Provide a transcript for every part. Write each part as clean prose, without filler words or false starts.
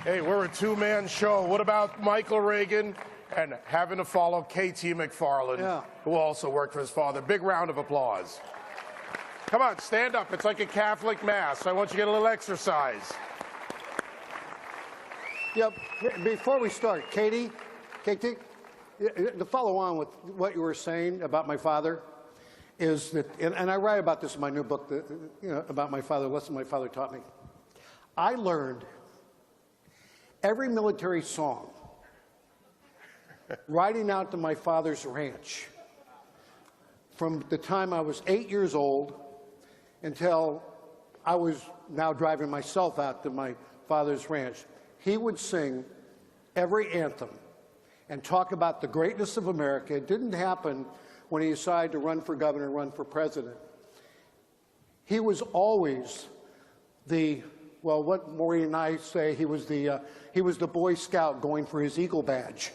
Hey, we're a two-man show. What about Michael Reagan and having to follow K.T. McFarland, who also worked for his father? Big round of applause. Come on, stand up. It's like a Catholic Mass. I want you to get a little exercise. Yep. Before we start, Katie, to follow on with what you were saying about my father, is that, and I write about this in my new book, about my father, lesson my father taught me. I learned every military song riding out to my father's ranch from the time I was 8 years old until I was now driving myself out to my father's ranch. He would sing every anthem and talk about the greatness of America. It didn't happen when he decided to run for governor, run for president. He was always the, well, what Maureen and I say, he was the Boy Scout going for his Eagle badge.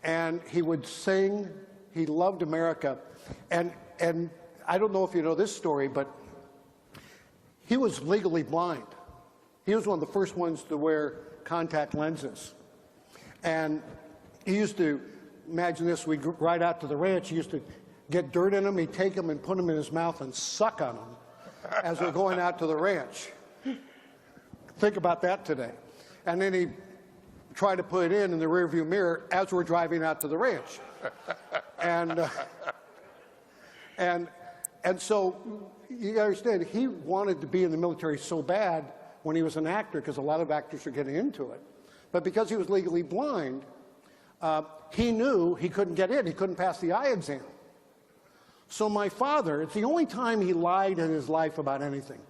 And he would sing, he loved America. And I don't know if you know this story, but he was legally blind. He was one of the first ones to wear contact lenses. And he used to, imagine this, we'd ride out to the ranch, he used to get dirt in them, he'd take them and put them in his mouth and suck on them as we're going out to the ranch. Think about that today. And then he'd try to put it in the rearview mirror as we're driving out to the ranch. And so you gotta understand, he wanted to be in the military so bad when he was an actor, because a lot of actors are getting into it. But because he was legally blind, he knew he couldn't get in. He couldn't pass the eye exam. So my father, it's the only time he lied in his life about anything.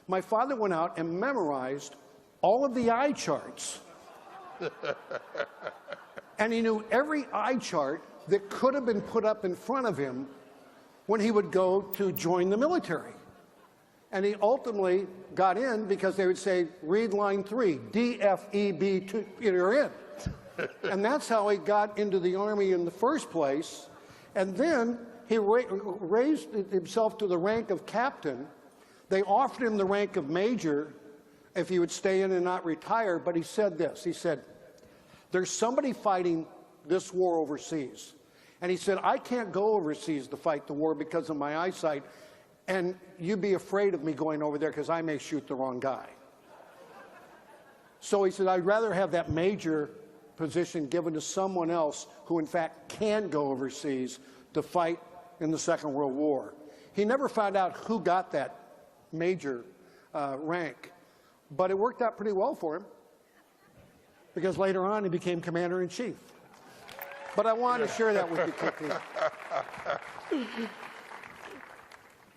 My father went out and memorized all of the eye charts. And he knew every eye chart that could have been put up in front of him when he would go to join the military. And he ultimately got in because they would say, read line 3, D, F, E, B, 2, you're in. And that's how he got into the Army in the first place. And then he raised himself to the rank of captain. They offered him the rank of major if he would stay in and not retire, but he said this. He said, there's somebody fighting this war overseas. And he said, I can't go overseas to fight the war because of my eyesight, and you'd be afraid of me going over there because I may shoot the wrong guy. So he said, I'd rather have that major position given to someone else who in fact can go overseas to fight in the Second World War. He never found out who got that major rank, but it worked out pretty well for him because later on he became commander-in-chief. But I wanted to share that with you, Kiki.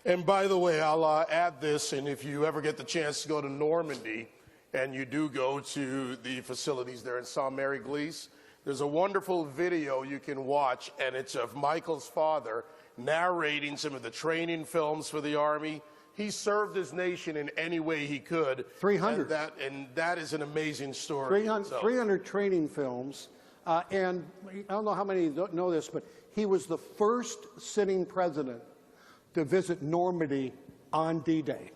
And by the way, I'll add this, and if you ever get the chance to go to Normandy, and you do go to the facilities there in Saint-Mary-Glisse, there's a wonderful video you can watch, and it's of Michael's father narrating some of the training films for the Army. He served his nation in any way he could. 300. And that is an amazing story. 300 training films. And I don't know how many know this, but he was the first sitting president to visit Normandy on D-Day.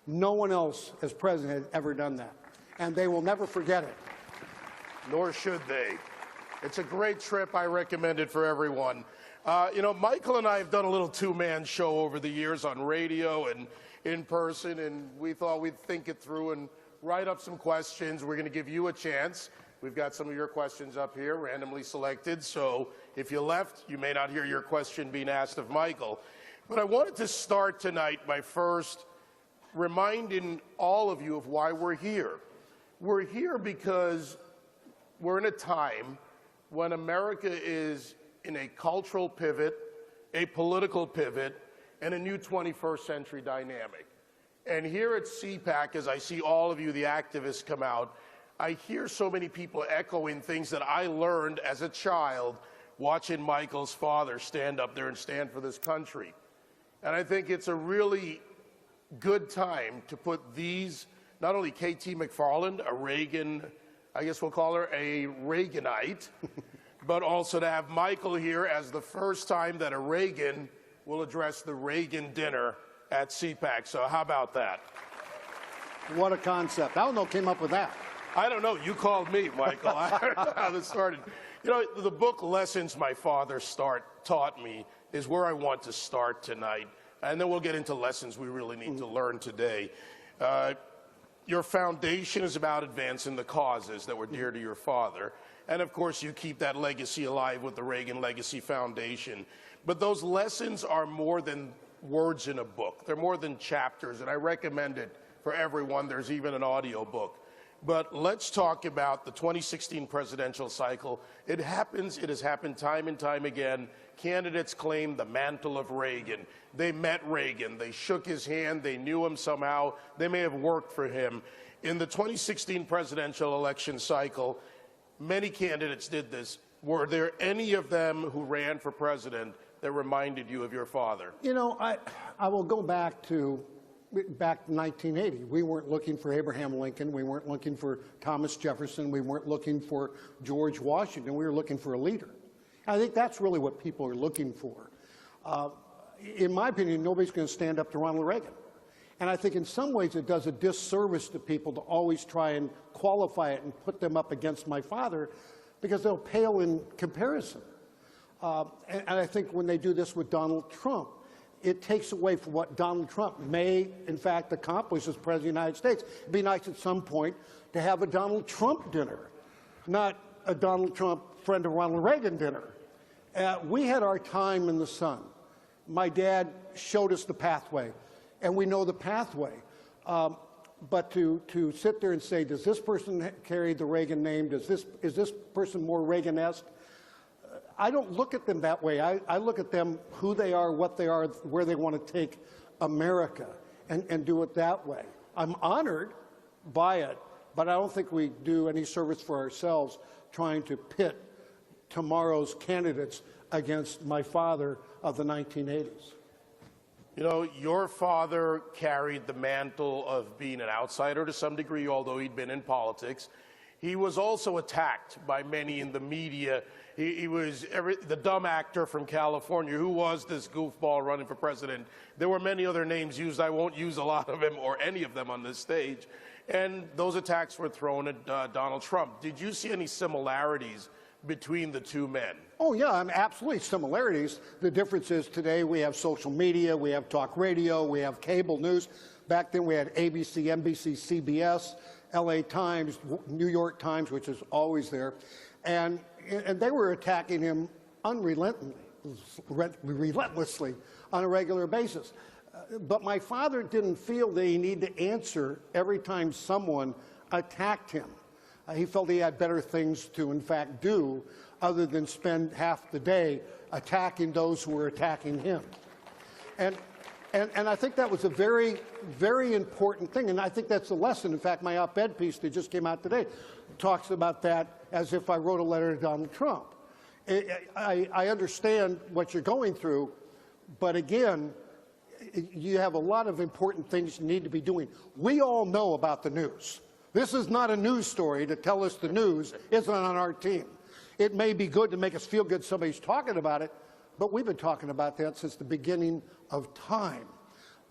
No one else as president had ever done that. And they will never forget it. Nor should they. It's a great trip. I recommend it for everyone. You know, Michael and I have done a little two-man show over the years on radio and in person, and we thought we'd think it through and write up some questions. We're going to give you a chance. We've got some of your questions up here, randomly selected, so if you left, you may not hear your question being asked of Michael. But I wanted to start tonight by first reminding all of you of why we're here. We're here because we're in a time when America is in a cultural pivot, a political pivot, and a new 21st century dynamic. And here at CPAC, as I see all of you, the activists, come out, I hear so many people echoing things that I learned as a child watching Michael's father stand up there and stand for this country. And I think it's a really good time to put these, not only K.T. McFarland, a Reagan, I guess we'll call her a Reaganite, but also to have Michael here as the first time that a Reagan will address the Reagan dinner at CPAC. So how about that? What a concept. I don't know who came up with that. I don't know. You called me, Michael. I don't know how this started. You know, the book Lessons My Father Taught Me is where I want to start tonight. And then we'll get into lessons we really need to learn today. Your foundation is about advancing the causes that were dear to your father. And of course, you keep that legacy alive with the Reagan Legacy Foundation. But those lessons are more than words in a book. They're more than chapters, and I recommend it for everyone. There's even an audio book. But let's talk about the 2016 presidential cycle. It has happened time and time again. Candidates claim the mantle of Reagan. They met Reagan. They shook his hand. They knew him somehow. They may have worked for him. In the 2016 presidential election cycle, many candidates did this. Were there any of them who ran for president that reminded you of your father? You know, I will go back to 1980. We weren't looking for Abraham Lincoln. We weren't looking for Thomas Jefferson. We weren't looking for George Washington. We were looking for a leader. I think that's really what people are looking for. In my opinion, nobody's going to stand up to Ronald Reagan. And I think in some ways it does a disservice to people to always try and qualify it and put them up against my father, because they'll pale in comparison. And I think when they do this with Donald Trump, it takes away from what Donald Trump may, in fact, accomplish as President of the United States. It'd be nice at some point to have a Donald Trump dinner, not a Donald Trump friend of Ronald Reagan dinner. We had our time in the sun. My dad showed us the pathway, and we know the pathway. But to sit there and say, does this person carry the Reagan name? Is this person more Reagan-esque? I don't look at them that way. I look at them who they are, what they are, where they want to take America, and do it that way. I'm honored by it, but I don't think we do any service for ourselves trying to pit tomorrow's candidates against my father of the 1980s. You know, your father carried the mantle of being an outsider to some degree, although he'd been in politics. He was also attacked by many in the media. He was the dumb actor from California. Who was this goofball running for president? There were many other names used. I won't use a lot of them or any of them on this stage. And those attacks were thrown at Donald Trump. Did you see any similarities between the two men? Oh, yeah, absolutely similarities. The difference is today we have social media, we have talk radio, we have cable news. Back then we had ABC, NBC, CBS, LA Times, New York Times, which is always there. And they were attacking him relentlessly on a regular basis. But my father didn't feel that he needed to answer every time someone attacked him. He felt he had better things to, in fact, do other than spend half the day attacking those who were attacking him. And I think that was a very, very important thing, and I think that's a lesson. In fact, my op-ed piece that just came out today talks about that as if I wrote a letter to Donald Trump. I understand what you're going through, but again, you have a lot of important things you need to be doing. We all know about the news. This is not a news story to tell us the news isn't on our team. It may be good to make us feel good somebody's talking about it, but we've been talking about that since the beginning of time.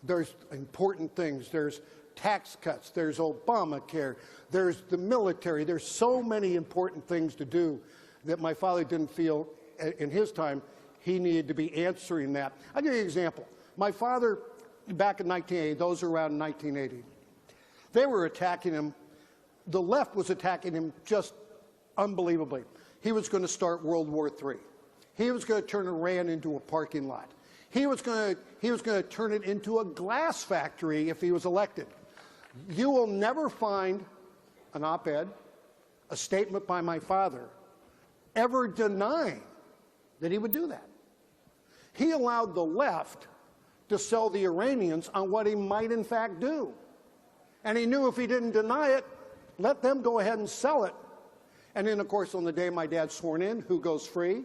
There's important things. There's tax cuts. There's Obamacare. There's the military. There's so many important things to do that my father didn't feel in his time he needed to be answering that. I'll give you an example. My father, back in 1980, those around 1980, they were attacking him. The left was attacking him just unbelievably. He was going to start World War III. He was going to turn Iran into a parking lot. He was going to turn it into a glass factory if he was elected. You will never find an op-ed, a statement by my father, ever denying that he would do that. He allowed the left to sell the Iranians on what he might in fact do. And he knew if he didn't deny it, let them go ahead and sell it. And then, of course, on the day my dad's sworn in, who goes free?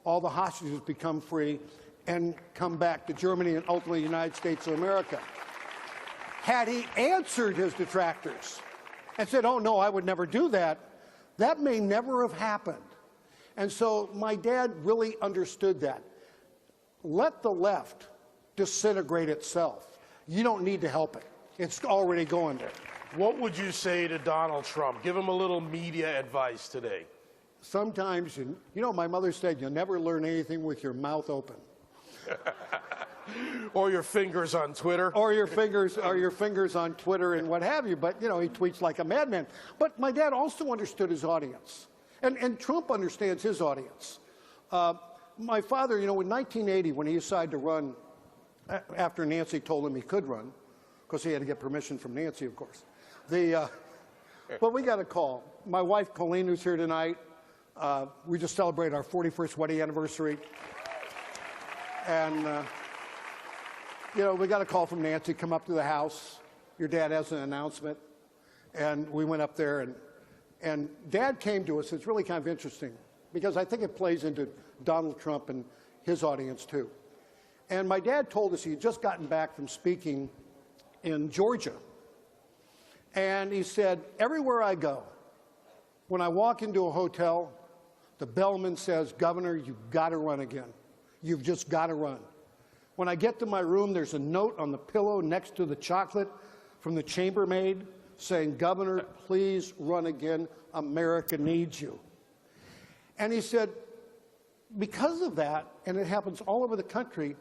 All the hostages become free and come back to Germany and ultimately the United States of America. Had he answered his detractors and said, oh, no, I would never do that, that may never have happened. And so my dad really understood that. Let the left disintegrate itself. You don't need to help it. It's already going there. What would you say to Donald Trump? Give him a little media advice today. Sometimes, you know, my mother said, you'll never learn anything with your mouth open. Or your fingers on Twitter. Or your fingers on Twitter and what have you. But, you know, he tweets like a madman. But my dad also understood his audience. And Trump understands his audience. My father, you know, in 1980, when he decided to run, after Nancy told him he could run, because he had to get permission from Nancy, of course. But we got a call. My wife, Colleen, who's here tonight, we just celebrated our 41st wedding anniversary. And, you know, we got a call from Nancy, come up to the house. Your dad has an announcement. And we went up there, and Dad came to us. It's really kind of interesting, because I think it plays into Donald Trump and his audience, too. And my dad told us he had just gotten back from speaking in Georgia. And he said, everywhere I go, when I walk into a hotel, the bellman says, Governor, you've got to run again. You've just got to run. When I get to my room, there's a note on the pillow next to the chocolate from the chambermaid saying, Governor, please run again. America needs you. And he said, because of that, and it happens all over the country,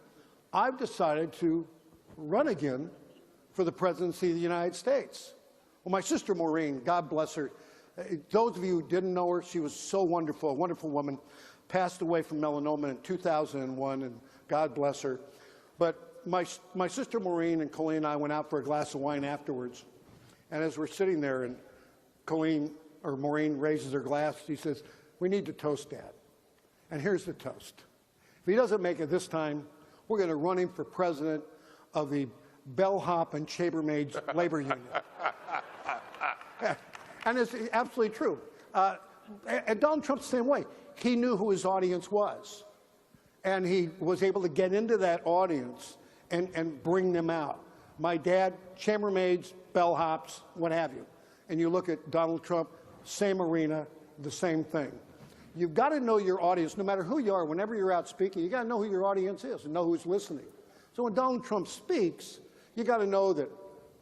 I've decided to run again for the presidency of the United States. Well, my sister Maureen, God bless her, those of you who didn't know her, she was so wonderful, a wonderful woman, passed away from melanoma in 2001, and God bless her. But my sister Maureen and Colleen and I went out for a glass of wine afterwards. And as we're sitting there, and Maureen raises her glass, she says, we need to toast Dad. And here's the toast. If he doesn't make it this time, we're going to run him for president of the Bellhop and Chambermaids Labor Union. And it's absolutely true. And Donald Trump's the same way. He knew who his audience was. And he was able to get into that audience and bring them out. My dad, chambermaids, bellhops, what have you. And you look at Donald Trump, same arena, the same thing. You've got to know your audience, no matter who you are. Whenever you're out speaking, you've got to know who your audience is and know who's listening. So when Donald Trump speaks, you got to know that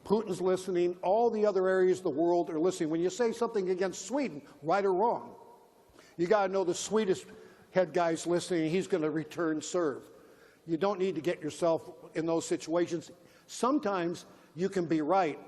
Putin's listening, all the other areas of the world are listening. When you say something against Sweden, right or wrong, you got to know the Swedish head guy's listening, and he's going to return serve. You don't need to get yourself in those situations. Sometimes you can be right,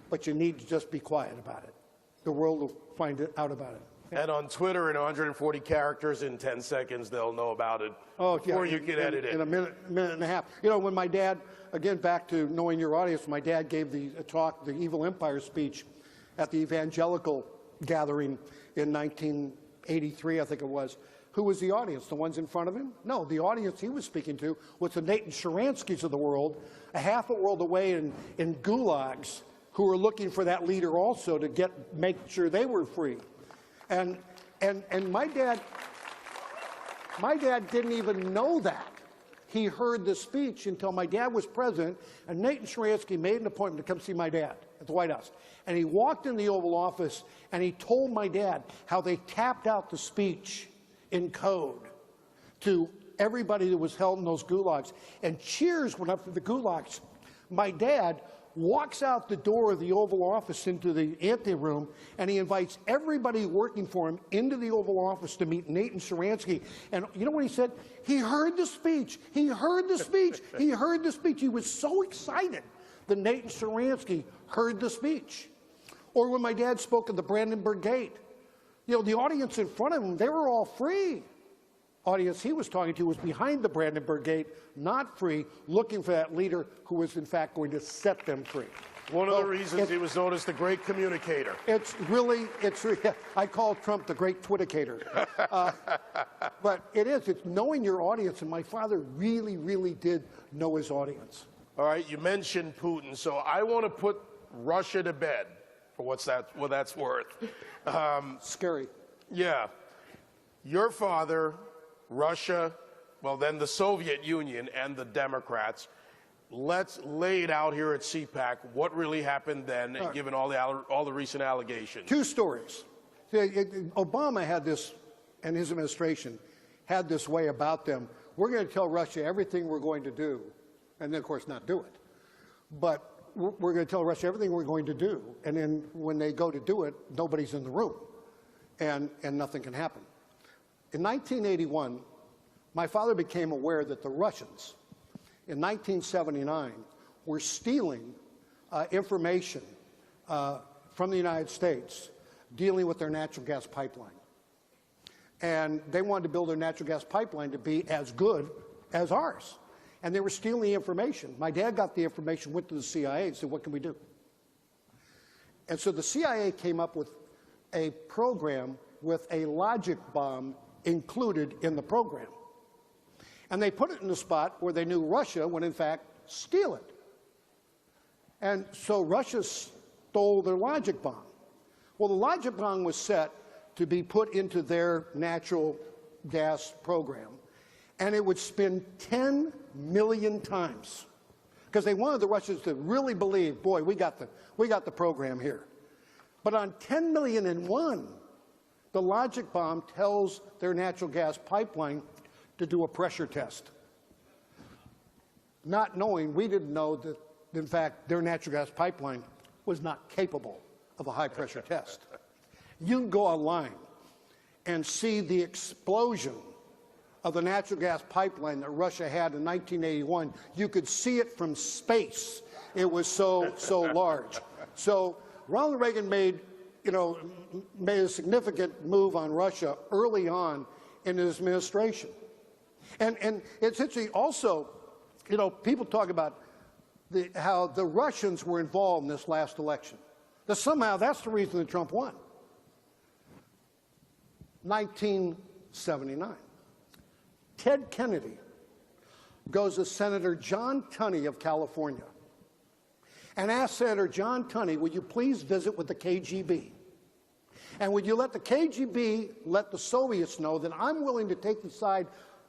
but you need to just be quiet about it. The world will find out about it. And on Twitter, in 140 characters, in 10 seconds, they'll know about it before you can edit it. In a minute and a half. You know, when my dad, again, back to knowing your audience, my dad gave the talk, the Evil Empire speech, at the evangelical gathering in 1983, I think it was. Who was the audience? The ones in front of him? No, the audience he was speaking to was the Nathan Sharansky's of the world, a half a world away in gulags, who were looking for that leader also to make sure they were free. And my dad didn't even know that. He heard the speech until my dad was president, and Nathan Sharansky made an appointment to come see my dad at the White House. And he walked in the Oval Office, and he told my dad how they tapped out the speech in code to everybody that was held in those gulags. And cheers went up for the gulags. My dad walks out the door of the Oval Office into the anteroom, and he invites everybody working for him into the Oval Office to meet Nathan Sharansky. And you know what he said? He heard the speech. He heard the speech. He heard the speech. He was so excited that Nathan Sharansky heard the speech. Or when my dad spoke at the Brandenburg Gate, you know, the audience in front of him, they were all free. Audience he was talking to was behind the Brandenburg Gate, not free, looking for that leader who was in fact going to set them free. One of the reasons he was known as the great communicator. I call Trump the great Twitticator. But it's knowing your audience, and my father really, really did know his audience. All right, you mentioned Putin, so I want to put Russia to bed, for what that's worth. Scary. Yeah. Your father, Russia, well, then the Soviet Union and the Democrats. Let's lay it out here at CPAC what really happened then, and given all the recent allegations. Two stories. Obama had this, and his administration had this way about them. We're going to tell Russia everything we're going to do, and then, of course, not do it. but we're going to tell Russia everything we're going to do. And then when they go to do it, nobody's in the room, and nothing can happen. In 1981, my father became aware that the Russians, in 1979, were stealing information from the United States dealing with their natural gas pipeline. And they wanted to build their natural gas pipeline to be as good as ours. And they were stealing the information. My dad got the information, went to the CIA and said, what can we do? And so the CIA came up with a program with a logic bomb included in the program. And they put it in a spot where they knew Russia would, in fact, steal it. And so Russia stole their logic bomb. Well, the logic bomb was set to be put into their natural gas program, and it would spin 10 million times because they wanted the Russians to really believe, boy, we got the program here. But on 10,000,001, the logic bomb tells their natural gas pipeline to do a pressure test. Not knowing, we didn't know that, in fact, their natural gas pipeline was not capable of a high-pressure test. You can go online and see the explosion of the natural gas pipeline that Russia had in 1981. You could see it from space. It was so large. So Ronald Reagan made a significant move on Russia early on in his administration. And it's actually also, people talk about how the Russians were involved in this last election. That somehow that's the reason that Trump won. 1979. Ted Kennedy goes to Senator John Tunney of California and asks Senator John Tunney, would you please visit with the KGB? And would you let the KGB let the Soviets know that I'm willing to take the side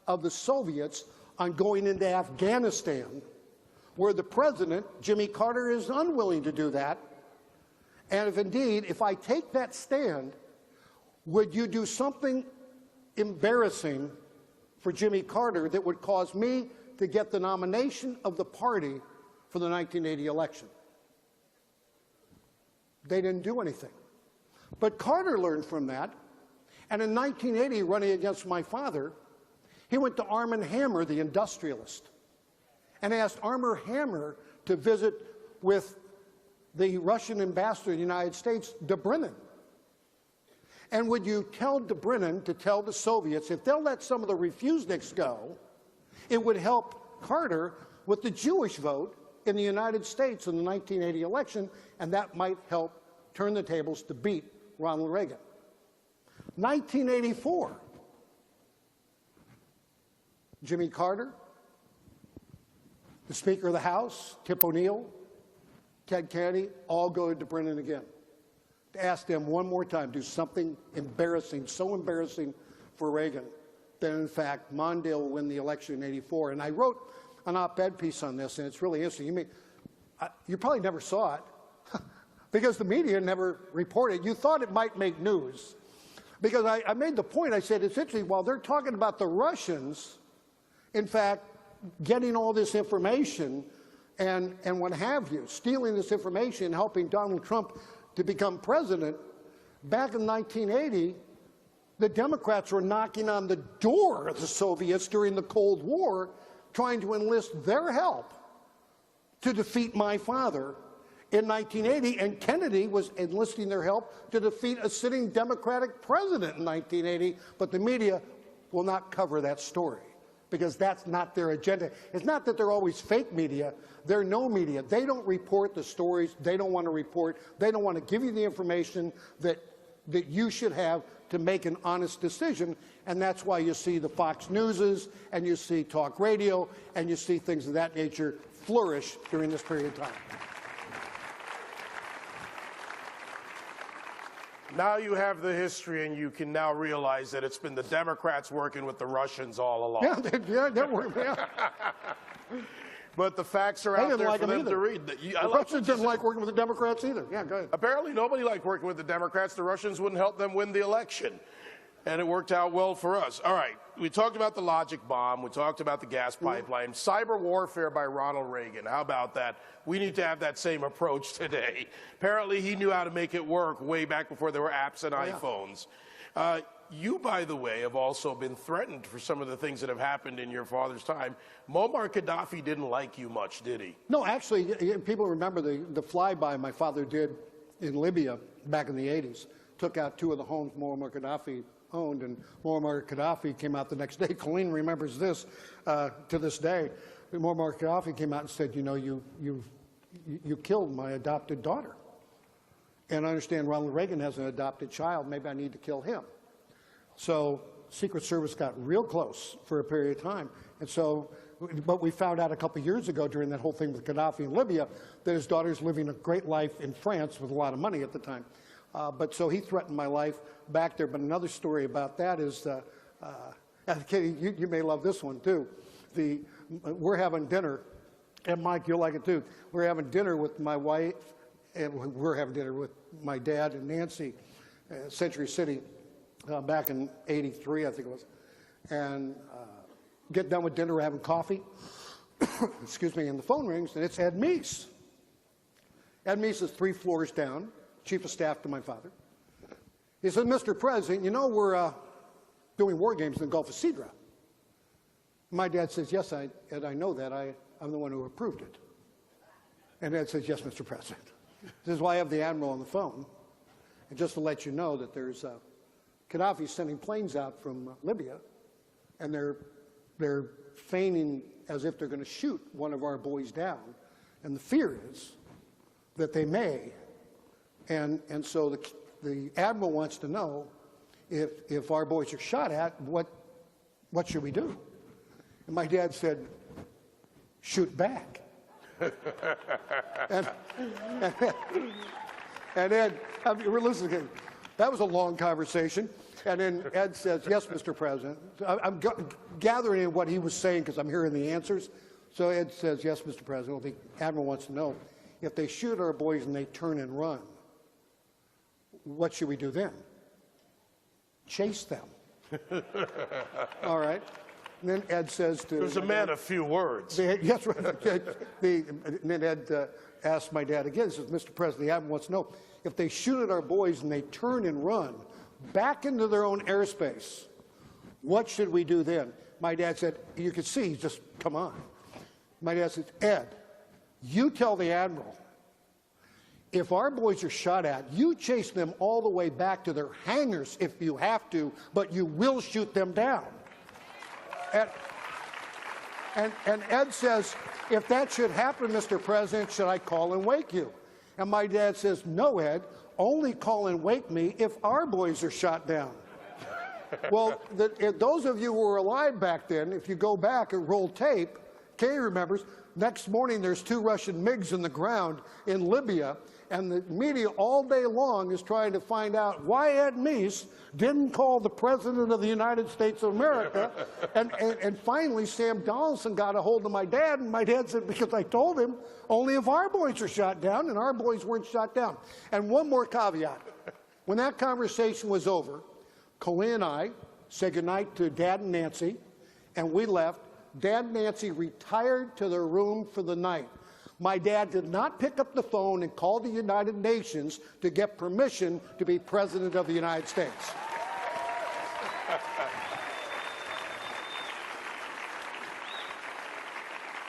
of the Soviets on going into Afghanistan, where the president, Jimmy Carter, is unwilling to do that. And if I take that stand, would you do something embarrassing for Jimmy Carter that would cause me to get the nomination of the party for the 1980 election? They didn't do anything. But Carter learned from that, and in 1980, running against my father, he went to Armand Hammer, the industrialist, and asked Armand Hammer to visit with the Russian ambassador in the United States, Dobrynin. And would you tell Dobrynin to tell the Soviets, if they'll let some of the refuseniks go, it would help Carter with the Jewish vote in the United States in the 1980 election, and that might help turn the tables to beat Ronald Reagan. 1984, Jimmy Carter, the Speaker of the House, Tip O'Neill, Ted Kennedy, all go to Dobrynin again to ask them one more time, do something embarrassing, so embarrassing for Reagan that, in fact, Mondale will win the election in '84. And I wrote an op-ed piece on this, and it's really interesting. You probably never saw it because the media never reported. You thought it might make news because I made the point. I said, it's interesting, while they're talking about the Russians, in fact, getting all this information and what have you, stealing this information and helping Donald Trump to become president, back in 1980, the Democrats were knocking on the door of the Soviets during the Cold War, trying to enlist their help to defeat my father in 1980, and Kennedy was enlisting their help to defeat a sitting Democratic president in 1980, but the media will not cover that story because that's not their agenda. It's not that they're always fake media. They're no media. They don't report the stories they don't want to report. They don't want to give you the information that you should have to make an honest decision, and that's why you see the Fox Newses and you see talk radio and you see things of that nature flourish during this period of time. Now you have the history, and you can now realize that it's been the Democrats working with the Russians all along. Yeah, they're working. Yeah. But the facts are out there for them to read. The Russians didn't like working with the Democrats either. Yeah, go ahead. Apparently nobody liked working with the Democrats. The Russians wouldn't help them win the election. And it worked out well for us. All right, we talked about the logic bomb. We talked about the gas pipeline. Cyber warfare by Ronald Reagan. How about that? We need to have that same approach today. Apparently, he knew how to make it work way back before there were apps and iPhones. You, by the way, have also been threatened for some of the things that have happened in your father's time. Muammar Gaddafi didn't like you much, did he? No, actually, people remember the flyby my father did in Libya back in the 80s. Took out 2 of the homes Muammar Gaddafi owned, and Muammar Gaddafi came out the next day. Colleen remembers this to this day. Muammar Gaddafi came out and said, you know, you killed my adopted daughter. And I understand Ronald Reagan has an adopted child. Maybe I need to kill him. So Secret Service got real close for a period of time. And so, but we found out a couple of years ago during that whole thing with Gaddafi in Libya that his daughter's living a great life in France with a lot of money at the time. But so he threatened my life back there. But another story about that is, Katie, you may love this one too. We're having dinner, and Mike, you'll like it too. We're having dinner with my wife, and we're having dinner with my dad and Nancy, Century City, back in '83, I think it was. And get done with dinner, we're having coffee. Excuse me, and the phone rings, and it's Ed Meese. Ed Meese is 3 floors down, chief of staff to my father. He said, Mr. President, you know we're doing war games in the Gulf of Sidra. My dad says, yes, Ed, I know that. I'm the one who approved it. And Ed says, yes, Mr. President. This is why I have the Admiral on the phone. And just to let you know that there's Gaddafi sending planes out from Libya, and they're feigning as if they're going to shoot one of our boys down. And the fear is that they may. And so the Admiral wants to know if our boys are shot at, what should we do? And my dad said, shoot back. and Ed, we're listening. That was a long conversation. And then Ed says, yes, Mr. President. I'm gathering in what he was saying because I'm hearing the answers. So Ed says, yes, Mr. President. Well, the Admiral wants to know, if they shoot our boys and they turn and run, what should we do then? Chase them. All right. And then Ed says to... There's a man of few words. Yes, right. And then Ed asked my dad again, he says, Mr. President, the Admiral wants to know, if they shoot at our boys and they turn and run back into their own airspace, what should we do then? My dad said, you can see, just come on. My dad said, Ed, you tell the Admiral, if our boys are shot at, you chase them all the way back to their hangars if you have to, but you will shoot them down. And Ed says, if that should happen, Mr. President, should I call and wake you? And my dad says, no, Ed, only call and wake me if our boys are shot down. Well, those of you who were alive back then, if you go back and roll tape, Kay remembers, next morning there's 2 Russian MiGs in the ground in Libya, and the media all day long is trying to find out why Ed Meese didn't call the President of the United States of America. and finally, Sam Donaldson got a hold of my dad, and my dad said, because I told him, only if our boys are shot down, and our boys weren't shot down. And one more caveat. When that conversation was over, Colleen and I said goodnight to Dad and Nancy, and we left. Dad and Nancy retired to their room for the night. My dad did not pick up the phone and call the United Nations to get permission to be President of the United States.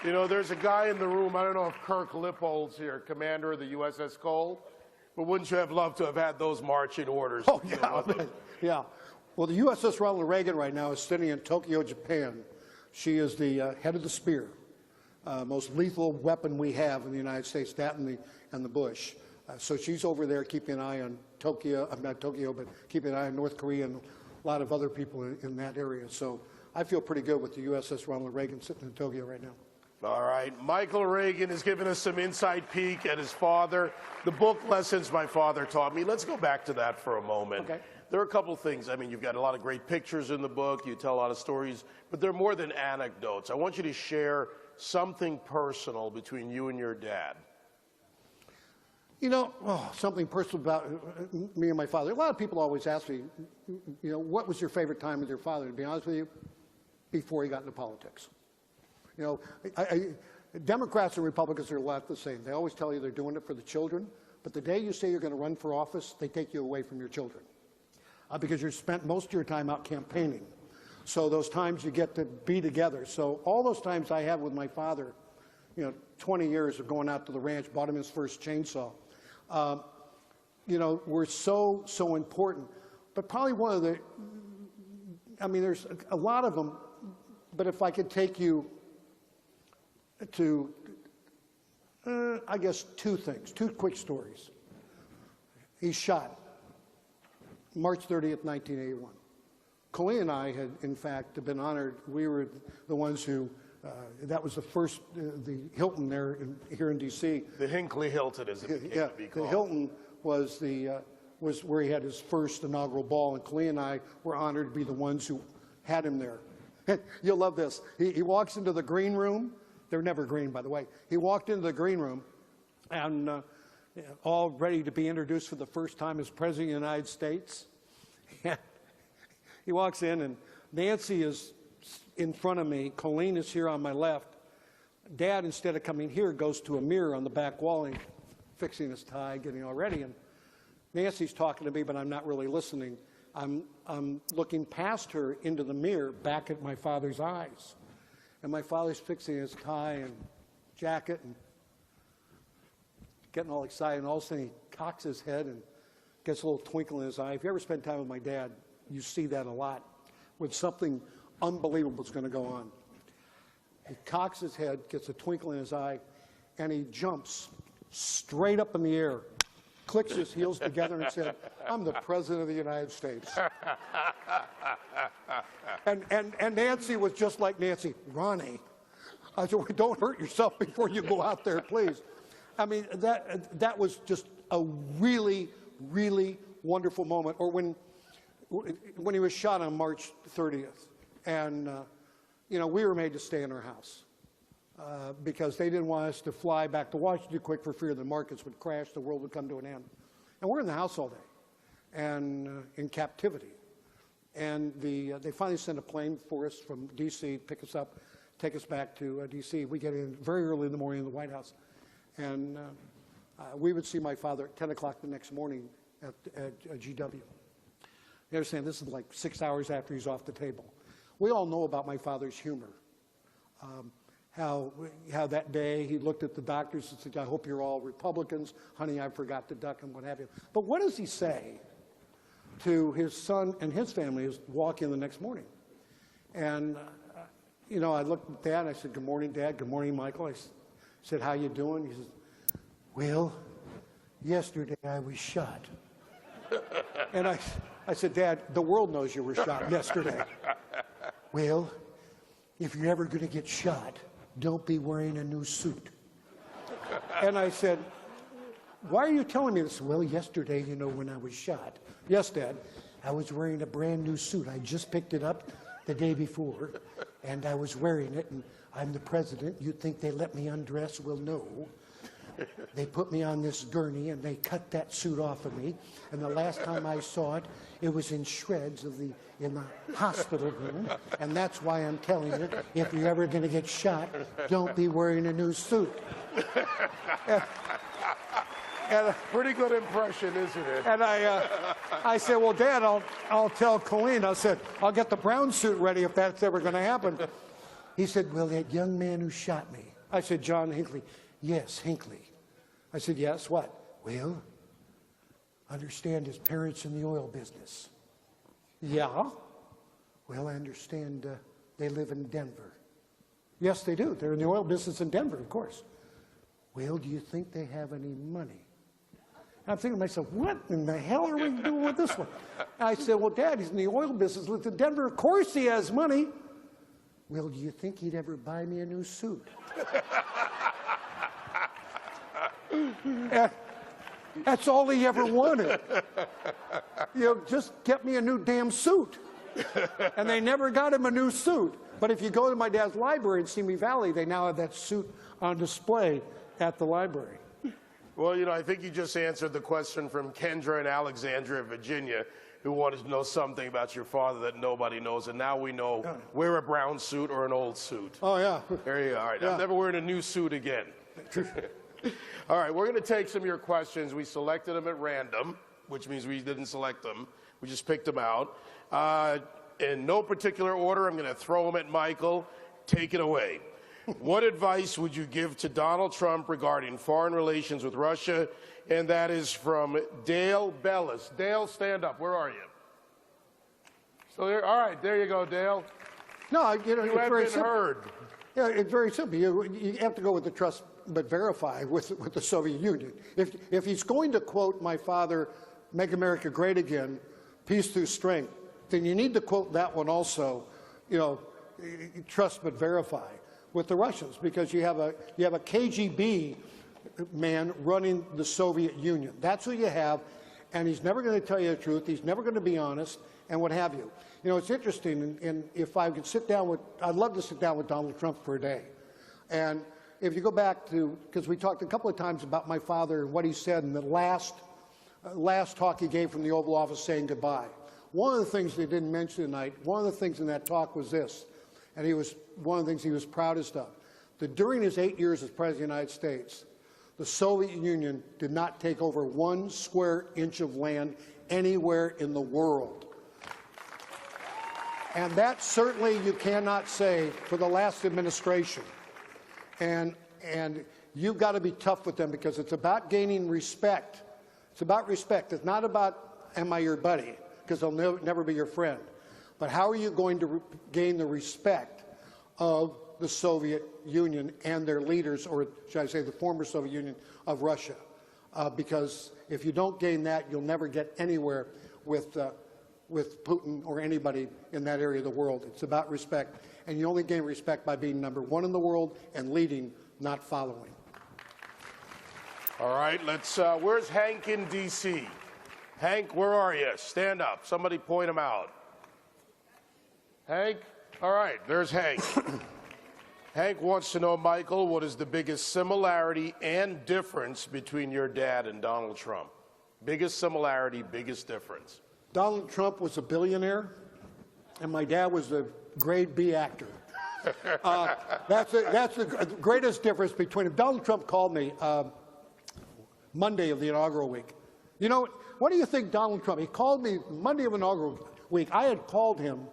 You know, there's a guy in the room, I don't know if Kirk Lippold's here, commander of the USS Cole, but wouldn't you have loved to have had those marching orders? Oh, yeah. Yeah. Well, the USS Ronald Reagan right now is sitting in Tokyo, Japan. She is the head of the Spear. Most lethal weapon we have in the United States, that and the Bush. So she's over there keeping an eye on Tokyo, not Tokyo, but keeping an eye on North Korea and a lot of other people in that area. So I feel pretty good with the USS Ronald Reagan sitting in Tokyo right now. All right. Michael Reagan has given us some inside peek at his father, the book Lessons My Father Taught Me. Let's go back to that for a moment. Okay. There are a couple of things. I mean, you've got a lot of great pictures in the book. You tell a lot of stories, but they're more than anecdotes. I want you to share something personal between you and your dad. Something personal about me and my father. A lot of people always ask me, what was your favorite time with your father? To be honest with you, before he got into politics. Democrats and Republicans are a lot the same. They always tell you they're doing it for the children, but the day you say you're going to run for office, they take you away from your children because you spent most of your time out campaigning. So those times you get to be together. So all those times I had with my father, 20 years of going out to the ranch, bought him his first chainsaw, were so important. But probably one of there's a lot of them, but if I could take you to, I guess, two quick stories. He's shot March 30th, 1981. Colleen and I had, in fact, been honored. We were the ones who, that was the first, the Hilton there here in D.C. The Hinckley Hilton, as it became to be called. The Hilton was where he had his first inaugural ball, and Colleen and I were honored to be the ones who had him there. You'll love this. He walks into the green room. They're never green, by the way. He walked into the green room, and all ready to be introduced for the first time as President of the United States. He walks in, and Nancy is in front of me. Colleen is here on my left. Dad, instead of coming here, goes to a mirror on the back wall and fixing his tie, getting all ready. And Nancy's talking to me, but I'm not really listening. I'm looking past her into the mirror, back at my father's eyes. And my father's fixing his tie and jacket and getting all excited. And all of a sudden, he cocks his head and gets a little twinkle in his eye. If you ever spend time with my dad, you see that a lot when something unbelievable is going to go on. He cocks his head, gets a twinkle in his eye, and he jumps straight up in the air, clicks his heels together and said, "I'm the President of the United States." And Nancy was just like Nancy. "Ronnie," I said, "Well, don't hurt yourself before you go out there, please." I mean, that was just a really, really wonderful moment. Or when he was shot on March 30th, and we were made to stay in our house because they didn't want us to fly back to Washington quick for fear the markets would crash, the world would come to an end. And we're in the house all day, and in captivity. And they finally sent a plane for us from D.C., pick us up, take us back to D.C. We get in very early in the morning in the White House. And we would see my father at 10 o'clock the next morning at GW. You understand, this is like 6 hours after he's off the table. We all know about my father's humor. How that day he looked at the doctors and said, "I hope you're all Republicans. Honey, I forgot to duck," and what have you. But what does he say to his son and his family as walk in the next morning? And, I looked at Dad and I said, "Good morning, Dad. Good morning, Michael." I said, "How you doing?" He says, "Well, yesterday I was shot." And I said, "Dad, the world knows you were shot yesterday." "Well, if you're ever going to get shot, don't be wearing a new suit." And I said, "Why are you telling me this?" "Well, yesterday, when I was shot." "Yes, Dad." "I was wearing a brand new suit. I just picked it up the day before, and I was wearing it, and I'm the president. You'd think they let me undress. Well, no. They put me on this gurney, and they cut that suit off of me. And the last time I saw it, it was in shreds in the hospital room. And that's why I'm telling you, if you're ever going to get shot, don't be wearing a new suit." And Pretty good impression, isn't it? And I said, "Well, Dad, I'll tell Colleen." I said, "I'll get the brown suit ready if that's ever going to happen." He said, "Well, that young man who shot me." I said, "John Hinckley." "Yes, Hinckley." I said, "Yes, what?" "Well, understand his parents in the oil business." "Yeah." "Well, I understand they live in Denver." "Yes, they do. They're in the oil business in Denver, of course." "Well, do you think they have any money?" And I'm thinking to myself, what in the hell are we doing with this one? And I said, "Well, Dad, he's in the oil business, lives in Denver. Of course he has money." "Well, do you think he'd ever buy me a new suit?" And that's all he ever wanted. Just get me a new damn suit. And they never got him a new suit. But if you go to my dad's library in Simi Valley, they now have that suit on display at the library. Well, you know, I think you just answered the question from Kendra in Alexandria, Virginia, who wanted to know something about your father that nobody knows, and now we know. Wear a brown suit or an old suit. Oh, yeah. There you go. All right, Yeah. I'm never wearing a new suit again. All right, we're going to take some of your questions. We selected them at random, which means we didn't select them. We just picked them out. In no particular order, I'm going to throw them at Michael. Take it away. What advice would you give to Donald Trump regarding foreign relations with Russia? And that is from Dale Bellis. Dale, stand up. Where are you? So there, all right, there you go, Dale. No, you know, You it's have very been simple. heard. Yeah, it's very simple. You have to go with the trust but verify with the Soviet Union. If he's going to quote my father, "Make America Great Again, peace through strength," then you need to quote that one also, you know, trust but verify with the Russians, because you have a KGB man running the Soviet Union. That's who you have, and he's never going to tell you the truth. He's never going to be honest, and what have you. You know, it's interesting, and if I could sit down with, I'd love to sit down with Donald Trump for a day. And if you go back to, because we talked a couple of times about my father and what he said in the last talk he gave from the Oval Office saying goodbye. One of the things they didn't mention tonight, one of the things in that talk was this, and one of the things he was proudest of, that during his 8 years as President of the United States, the Soviet Union did not take over 1 square inch of land anywhere in the world. And that certainly you cannot say for the last administration. And you've got to be tough with them, because it's about gaining respect. It's about respect. It's not about, am I your buddy? Because they'll never be your friend. But how are you going to gain the respect of the Soviet Union and their leaders, or should I say the former Soviet Union of Russia? Because if you don't gain that, you'll never get anywhere with Putin or anybody in that area of the world. It's about respect. And you only gain respect by being number 1 in the world and leading, not following. All right, where's Hank in D.C.? Hank, where are you? Stand up. Somebody point him out. Hank? All right, there's Hank. Hank wants to know, Michael, what is the biggest similarity and difference between your dad and Donald Trump? Biggest similarity, biggest difference. Donald Trump was a billionaire, and my dad was a grade B actor. That's the greatest difference between them. Donald Trump called me Monday of the inaugural week. You know, what do you think, Donald Trump? He called me Monday of inaugural week. I had called him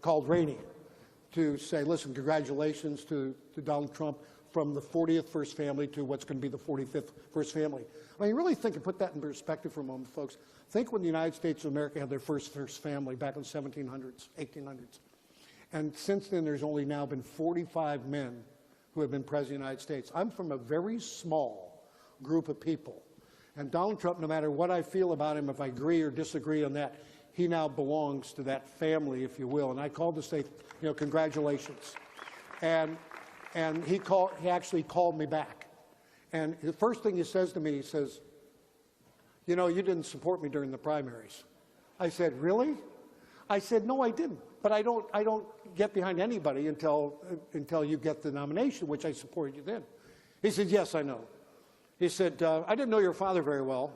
called Rainey to say, listen, congratulations to Donald Trump from the 40th first family to what's going to be the 45th first family. I mean, really think and put that in perspective for a moment, folks. Think when the United States of America had their first family back in the 1700s, 1800s. And since then, there's only now been 45 men who have been president of the United States. I'm from a very small group of people. And Donald Trump, no matter what I feel about him, if I agree or disagree on that, he now belongs to that family, if you will. And I called to say, you know, congratulations. And he actually called me back. And the first thing he says to me, he says, you know, you didn't support me during the primaries. I said, really? I said, no, I didn't. But I don't get behind anybody until you get the nomination, which I supported you then. He said, yes, I know. He said, I didn't know your father very well,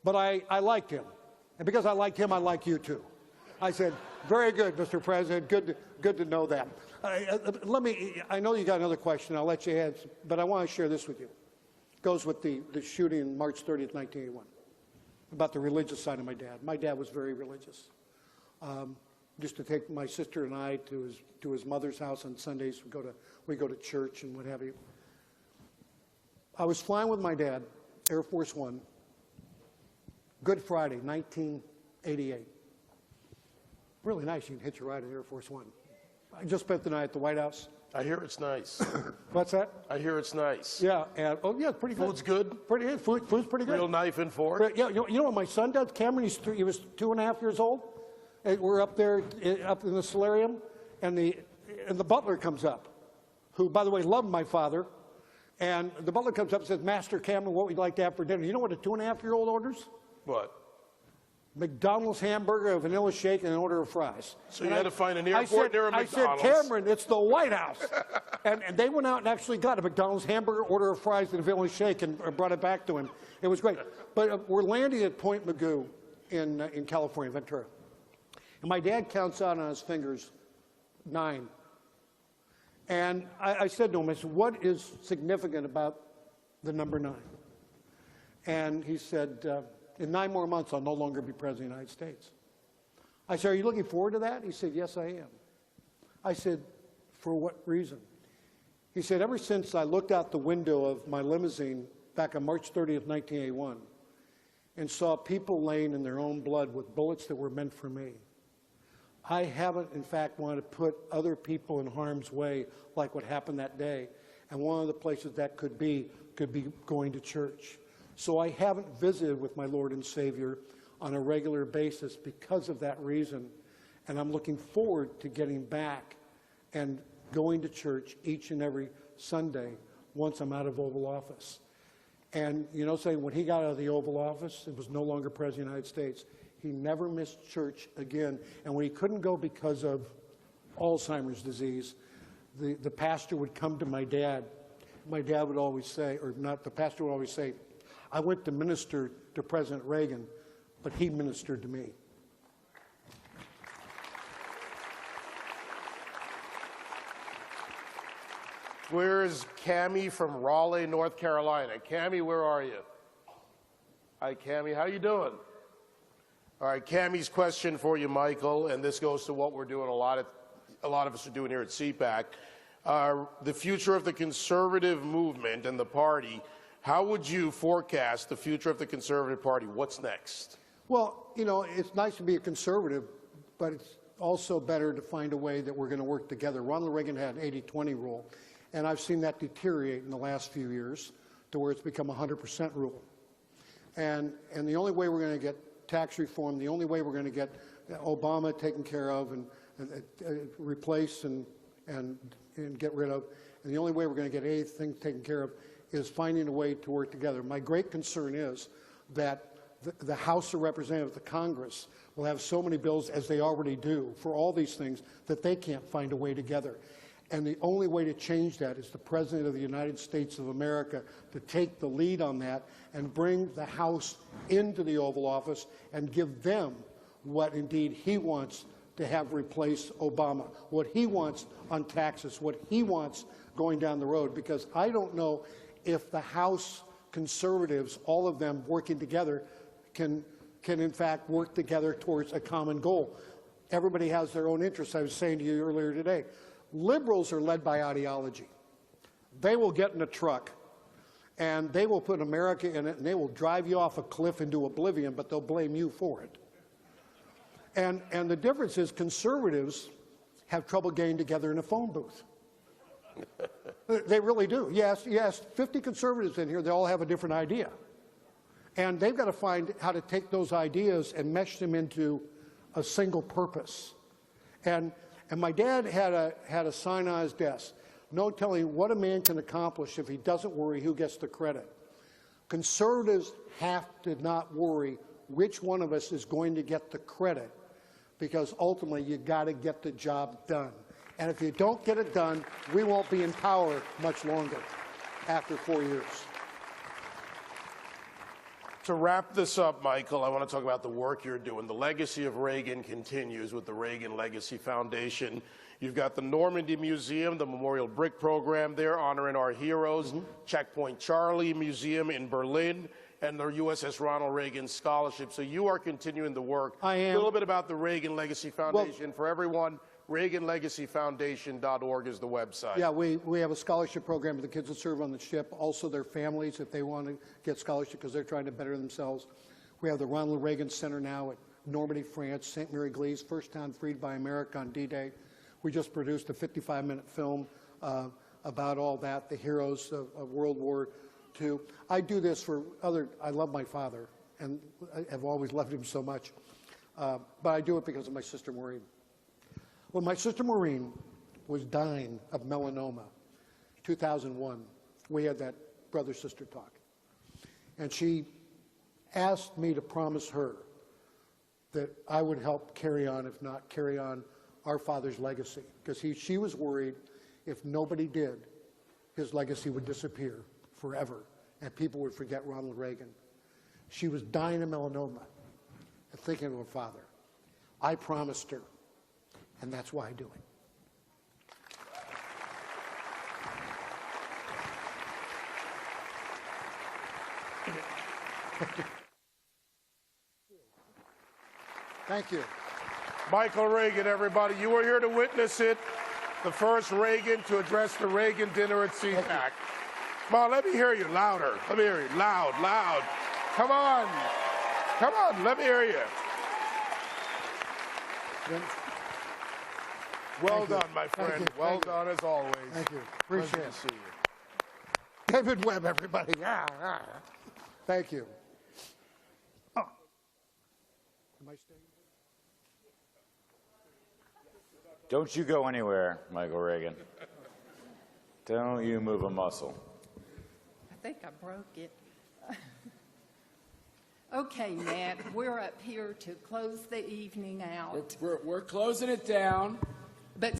but I liked him. And because I liked him, I like you too. I said, very good, Mr. President. Good to know that. I know you got another question. I'll let you add, but I want to share this with you. It goes with the shooting on March 30th, 1981, about the religious side of my dad. My dad was very religious. Used to take my sister and I to his mother's house on Sundays. We go to church and what have you. I was flying with my dad, Air Force One, Good Friday, 1988. Really nice. You can hitch a ride at Air Force One. I just spent the night at the White House. I hear it's nice. What's that? I hear it's nice. Yeah, and yeah, pretty good. Food's good? Pretty good. Food's pretty good. Real knife and fork? But, yeah, you know what my son does? Cameron, he was 2.5 years old. And we're up there, up in the solarium, and the butler comes up, who, by the way, loved my father. And the butler comes up and says, Master Cameron, what would you like to have for dinner? You know what a 2.5-year-old orders? What? McDonald's hamburger, a vanilla shake, and an order of fries. So you had to find an airport near a McDonald's. I said, Cameron, it's the White House. and they went out and actually got a McDonald's hamburger, order of fries, and a vanilla shake, and brought it back to him. It was great. But we're landing at Point Mugu in California, Ventura. And my dad counts out on his fingers 9. And I said to him, I said, what is significant about the number 9? And he said, in 9 more months, I'll no longer be president of the United States. I said, are you looking forward to that? He said, yes, I am. I said, for what reason? He said, ever since I looked out the window of my limousine back on March 30th, 1981, and saw people laying in their own blood with bullets that were meant for me, I haven't, in fact, wanted to put other people in harm's way like what happened that day. And one of the places that could be going to church. So I haven't visited with my Lord and Savior on a regular basis because of that reason. And I'm looking forward to getting back and going to church each and every Sunday once I'm out of Oval Office. And, you know, saying when he got out of the Oval Office, it was no longer President of the United States. He never missed church again. And when he couldn't go because of Alzheimer's disease, the pastor would come to my dad. My dad would always say, or not, the pastor would always say, I went to minister to President Reagan, but he ministered to me. Where's Cammie from Raleigh, North Carolina? Cammie, where are you? Hi, Cammie. How you doing? All right, Cammie's question for you, Michael, and this goes to what we're doing, a lot of us are doing here at CPAC. The future of the conservative movement and the party, how would you forecast the future of the Conservative Party? What's next? Well, you know, it's nice to be a conservative, but it's also better to find a way that we're going to work together. Ronald Reagan had an 80-20 rule, and I've seen that deteriorate in the last few years to where it's become a 100% rule. And the only way we're going to get tax reform, the only way we're going to get Obama taken care of and replace and get rid of, and the only way we're going to get anything taken care of is finding a way to work together. My great concern is that the House of Representatives, the Congress, will have so many bills, as they already do, for all these things, that they can't find a way together. And the only way to change that is the President of the United States of America to take the lead on that and bring the House into the Oval Office and give them what indeed he wants to have replace Obama, what he wants on taxes, what he wants going down the road. Because I don't know if the House conservatives, all of them working together, can in fact work together towards a common goal. Everybody has their own interests. I was saying to you earlier today, liberals are led by ideology. They will get in a truck and they will put America in it and they will drive you off a cliff into oblivion, but they'll blame you for it. And the difference is conservatives have trouble getting together in a phone booth. They really do. Yes, 50 conservatives in here, they all have a different idea. And they've got to find how to take those ideas and mesh them into a single purpose. And my dad had a sign on his desk, no telling what a man can accomplish if he doesn't worry who gets the credit. Conservatives have to not worry which one of us is going to get the credit, because ultimately you got to get the job done. And if you don't get it done, we won't be in power much longer after 4 years. To wrap this up, Michael, I want to talk about the work you're doing. The legacy of Reagan continues with the Reagan Legacy Foundation. You've got the Normandy Museum, the Memorial Brick Program there, honoring our heroes, Checkpoint Charlie Museum in Berlin, and the USS Ronald Reagan Scholarship. So you are continuing the work. I am. A little bit about the Reagan Legacy Foundation for everyone. ReaganLegacyFoundation.org is the website. Yeah, we have a scholarship program for the kids that serve on the ship, also their families if they want to get scholarship because they're trying to better themselves. We have the Ronald Reagan Center now at Normandy, France, St. Mary Glees, first town freed by America on D-Day. We just produced a 55-minute film about all that, the heroes of World War II. I do this for I love my father, and I have always loved him so much, but I do it because of my sister Maureen. When my sister Maureen was dying of melanoma, 2001, we had that brother-sister talk. And she asked me to promise her that I would help carry on, if not carry on, our father's legacy. Because she was worried if nobody did, his legacy would disappear forever, and people would forget Ronald Reagan. She was dying of melanoma and thinking of her father. I promised her, and that's why I do it. Thank you. Michael Reagan, everybody. You were here to witness it. The first Reagan to address the Reagan dinner at CPAC. Come on, let me hear you louder. Let me hear you loud, loud. Come on. Come on, let me hear you. Well done, my friend. Well done, as always. Thank you. Appreciate it. Good to see you. David Webb, everybody. Thank you. Oh. Am I staying? Don't you go anywhere, Michael Reagan. Don't you move a muscle. I think I broke it. Okay, Matt, we're up here to close the evening out. We're closing it down. But